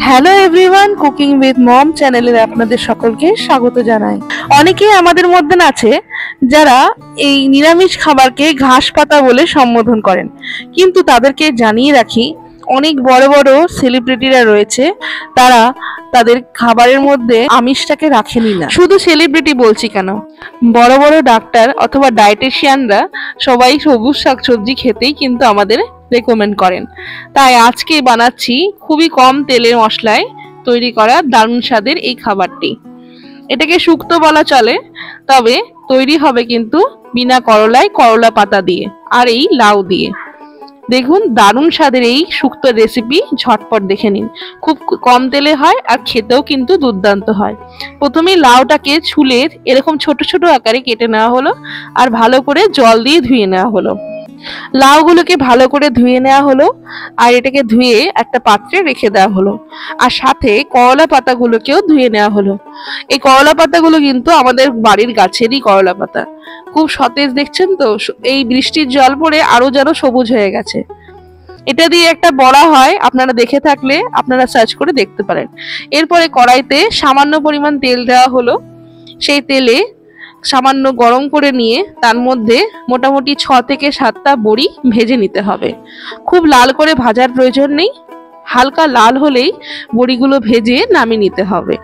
Hello everyone, cooking with mom চ্যানেলে আপনাদের সকলকে স্বাগত জানাই। অনেকেই আমাদের মধ্যে আছে যারা এই নিরামিষ খাবারকে ঘাস পাতা বলে সম্বোধন করেন, কিন্তু তাদেরকে জানিয়ে রাখি অনেক বড় বড় সেলিব্রিটিরা রয়েছে, তারা তাদের খাবারের মধ্যে আমিষটাকে রাখেনি না। শুধু সেলিব্রিটি বলছি কেন, বড় বড় ডাক্তার অথবা ডায়েটিশিয়ানরা সবাই সবুজ শাকসবজি খেতেই কিন্তু আমাদের রেকমেন্ড করেন। তাই আজকে বানাচ্ছি খুবই কম তেলের মশলায় তৈরি করা দারুণ স্বাদের এই খাবারটি। এটাকে শুক্তো বলা চলে, তবে তৈরি হবে কিন্তু বিনা করলায় করলা পাতা দিয়ে আর এই লাউ দিয়ে। দেখুন দারুণ স্বাদের এই শুক্তো রেসিপি, ঝটপট দেখে নিন। খুব কম তেলে হয় আর খেতেও কিন্তু দুর্দান্ত হয়। প্রথমে লাউটাকে ছুলে এরকম ছোট ছোট আকারে কেটে নেওয়া হলো আর ভালো করে জল দিয়ে ধুয়ে নেওয়া হলো। লাউগুলোকে ভালো করে ধুয়ে নেওয়া হলো আর এটাকে ধুয়ে একটা পাত্রে রেখে দেওয়া হলো। আর সাথে করলা পাতাগুলোকেও ধুয়ে নেওয়া হলো। এই করলা পাতাগুলো কিন্তু আমাদের বাড়ির গাছেরই করলা পাতা, খুব সতেজ দেখছেন তো। এই বৃষ্টির জল পড়ে আরো যেন সবুজ হয়ে গেছে। এটা দিয়ে একটা বড়া হয়, আপনারা দেখে থাকলে আপনারা সার্চ করে দেখতে পারেন। এরপরে কড়াইতে সামান্য পরিমাণ তেল দেওয়া হলো। সেই তেলে সামান্য গরম করে নিয়ে তার মধ্যে মোটামুটি 6 থেকে 7টা বড়ি ভেজে নিতে হবে। খুব লাল করে ভাজার প্রয়োজন নেই, হালকা লাল হলেই বড়িগুলো ভেজে নামিয়ে নিতে হবে।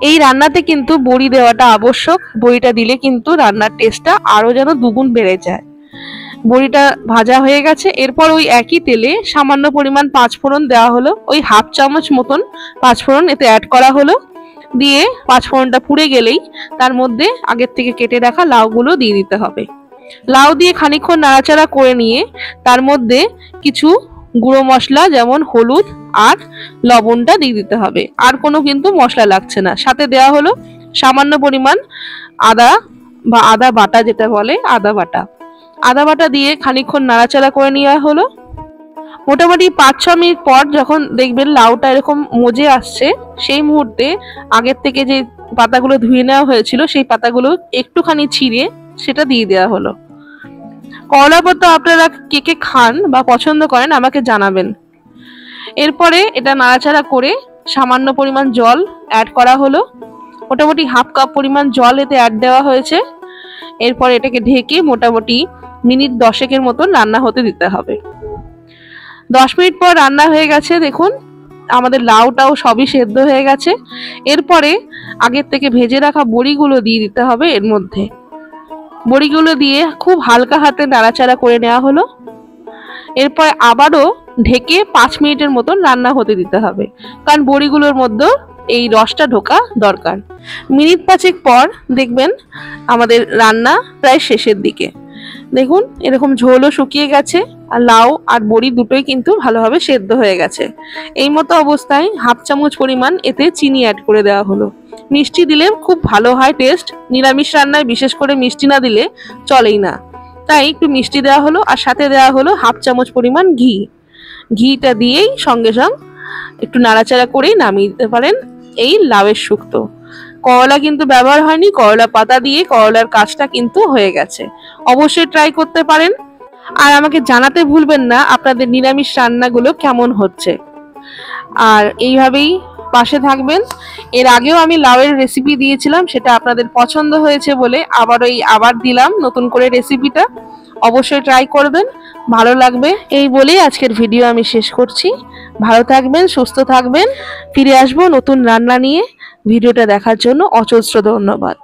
এই রান্নাতে কিন্তু বড়ি দেওয়াটা আবশ্যক। বড়িটা দিলে কিন্তু রান্নার টেস্টটা আরো যেন দুগুণ বেড়ে যায়। বড়িটা ভাজা হয়ে গেছে। এরপর ওই একই তেলে সামান্য পরিমাণ 5 ফোড়ন দেওয়া হলো, ওই হাফ চামচ মতন 5 ফোড়ন এতে অ্যাড করা হলো। দিয়ে 5 ফোড়নটা পুড়ে গেলেই তার মধ্যে আগের থেকে কেটে রাখা লাউগুলো দিয়ে দিতে হবে। লাউ দিয়ে খানিকক্ষণ নাড়াচাড়া করে নিয়ে তার মধ্যে কিছু গুঁড়ো মশলা যেমন হলুদ আর লবণটা দিয়ে দিতে হবে। আর কোনো কিন্তু মশলা লাগছে না। সাথে দেওয়া হলো সামান্য পরিমাণ আদা বা আদা বাটা, যেটা বলে আদা বাটা। আদা বাটা দিয়ে খানিকক্ষণ নাড়াচাড়া করে নেওয়া হলো। মোটামুটি 5-6 মিনিট পর যখন দেখবেন লাউটা এরকম মজে আসছে, সেই মুহূর্তে আগের থেকে যে পাতাগুলো ধুয়ে নেওয়া হয়েছিল সেই পাতাগুলো একটুখানি ছিঁড়ে সেটা দিয়ে দেওয়া হলো। করলা পাতা আপনারা কে কে খান বা পছন্দ করেন আমাকে জানাবেন। এরপরে এটা নাড়াচাড়া করে সামান্য পরিমাণ জল অ্যাড করা হলো। মোটামুটি হাফ কাপ পরিমাণ জল এতে অ্যাড দেওয়া হয়েছে। এরপর এটাকে ঢেকে মোটামুটি মিনিট 10 মতন রান্না হতে দিতে হবে। 10 মিনিট পর রান্না হয়ে গেছে। দেখুন আমাদের লাউটাও সবই সেদ্ধ হয়ে গেছে। এরপরে আগের থেকে ভেজে রাখা বড়িগুলো দিয়ে দিতে হবে এর মধ্যে। বড়িগুলো দিয়ে খুব হালকা হাতে নাড়াচাড়া করে নেওয়া হলো। এরপর আবারও ঢেকে 5 মিনিটের মতন রান্না হতে দিতে হবে, কারণ বড়িগুলোর মধ্যে এই রসটা ঢোকা দরকার। মিনিট 5 পর দেখবেন আমাদের রান্না প্রায় শেষের দিকে। দেখুন এরকম ঝোলও শুকিয়ে গেছে আর লাউ আর বড়ি দুটোই কিন্তু ভালোভাবে সেদ্ধ হয়ে গেছে। এই মতো অবস্থায় হাফ চামচ পরিমাণ এতে চিনি অ্যাড করে দেওয়া হলো। মিষ্টি দিলে খুব ভালো হয় টেস্ট। নিরামিষ রান্নায় বিশেষ করে মিষ্টি না দিলে চলেই না, তাই একটু মিষ্টি দেওয়া হলো। আর সাথে দেওয়া হলো হাফ চামচ পরিমাণ ঘি। ঘিটা দিয়েই সঙ্গে সঙ্গে একটু নাড়াচাড়া করেই নামিয়ে দিতে পারেন এই লাউয়ের শুক্তো। করলা কিন্তু ব্যবহার হয়নি, করলা পাতা দিয়ে করলার কাজটা কিন্তু হয়ে গেছে। অবশ্যই ট্রাই করতে পারেন আর আমাকে জানাতে ভুলবেন না আপনাদের নিরামিষ রান্নাগুলো কেমন হচ্ছে। আর এইভাবেই পাশে থাকবেন। এর আগেও আমি লাউয়ের রেসিপি দিয়েছিলাম, সেটা আপনাদের পছন্দ হয়েছে বলে আবার দিলাম নতুন করে রেসিপিটা। অবশ্যই ট্রাই করবেন, ভালো লাগবে। এই বলেই আজকের ভিডিও আমি শেষ করছি। ভালো থাকবেন, সুস্থ থাকবেন। ফিরে আসবো নতুন রান্না নিয়ে। ভিডিওটা দেখার জন্য অজস্র ধন্যবাদ।